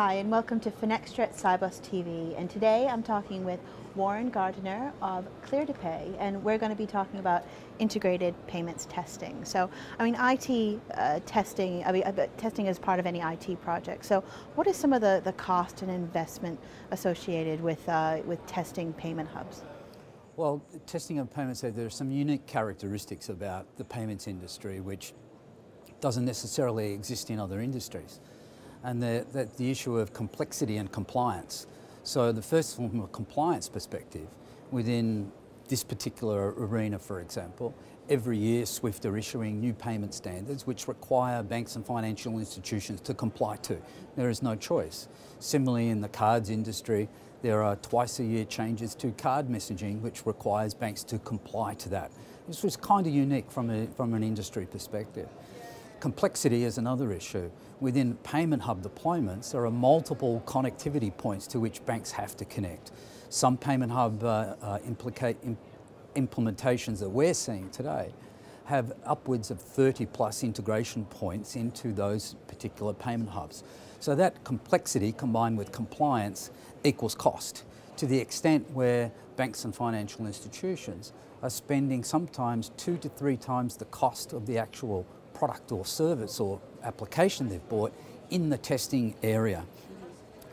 Hi, and welcome to Finextra at Sibos TV. And today I'm talking with Warren Gardiner of Clear2Pay, and we're going to be talking about integrated payments testing. So, IT testing, testing is part of any IT project. So, what is some of the cost and investment associated with testing payment hubs? Well, testing of payments, there are some unique characteristics about the payments industry which doesn't necessarily exist in other industries. And the issue of complexity and compliance. So the first, from a compliance perspective, within this particular arena, for example, every year SWIFT are issuing new payment standards which require banks and financial institutions to comply to. There is no choice. Similarly, in the cards industry, there are twice-a-year changes to card messaging which requires banks to comply to that. This was kind of unique from an industry perspective. Complexity is another issue. Within payment hub deployments, there are multiple connectivity points to which banks have to connect. Some payment hub implementations that we're seeing today have upwards of 30 plus integration points into those particular payment hubs. So that complexity combined with compliance equals cost, to the extent where banks and financial institutions are spending sometimes 2 to 3 times the cost of the actual product or service or application they've bought in the testing area.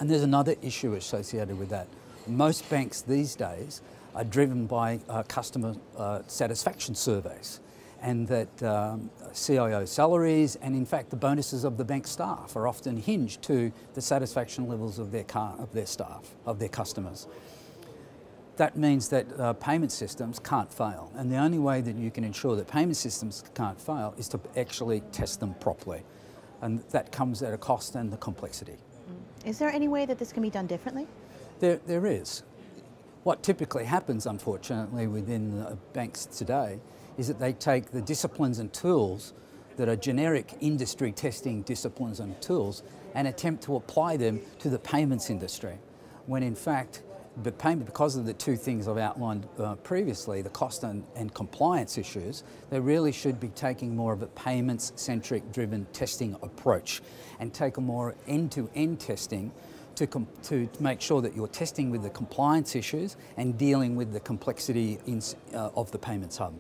And there's another issue associated with that. Most banks these days are driven by customer satisfaction surveys, and that CIO salaries and in fact the bonuses of the bank staff are often hinged to the satisfaction levels of their staff, of their customers. That means that payment systems can't fail, and the only way that you can ensure that payment systems can't fail is to actually test them properly, and that comes at a cost and the complexity. Is there any way that this can be done differently? There is. What typically happens, unfortunately, within banks today is that they take the disciplines and tools that are generic industry testing disciplines and tools and attempt to apply them to the payments industry, when in fact because of the two things I've outlined previously, the cost and compliance issues, they really should be taking more of a payments-centric driven testing approach and take a more end-to-end testing to make sure that you're testing with the compliance issues and dealing with the complexity of the payments hub.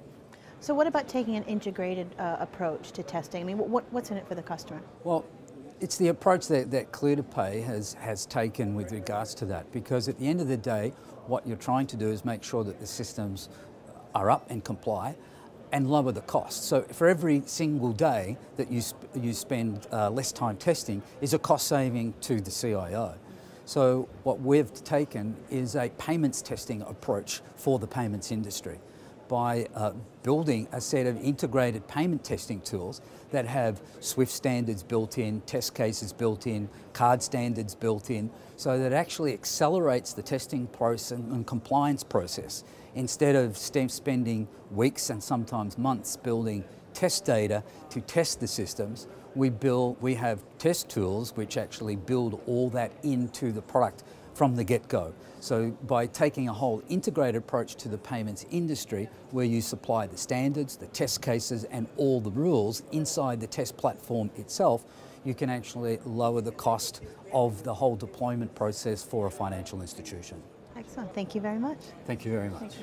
So what about taking an integrated approach to testing? I mean, what's in it for the customer? Well, it's the approach that Clear2Pay has taken with regards to that, because at the end of the day, what you're trying to do is make sure that the systems are up and comply and lower the cost. So for every single day that you spend less time testing is a cost saving to the CIO. So what we've taken is a payments testing approach for the payments industry by building a set of integrated payment testing tools that have SWIFT standards built in, test cases built in, card standards built in, so that it actually accelerates the testing process and compliance process. Instead of spending weeks and sometimes months building test data to test the systems, we have test tools which actually build all that into the product from the get-go. So by taking a whole integrated approach to the payments industry, where you supply the standards, the test cases and all the rules inside the test platform itself, you can actually lower the cost of the whole deployment process for a financial institution. Excellent. Thank you very much. Thank you very much.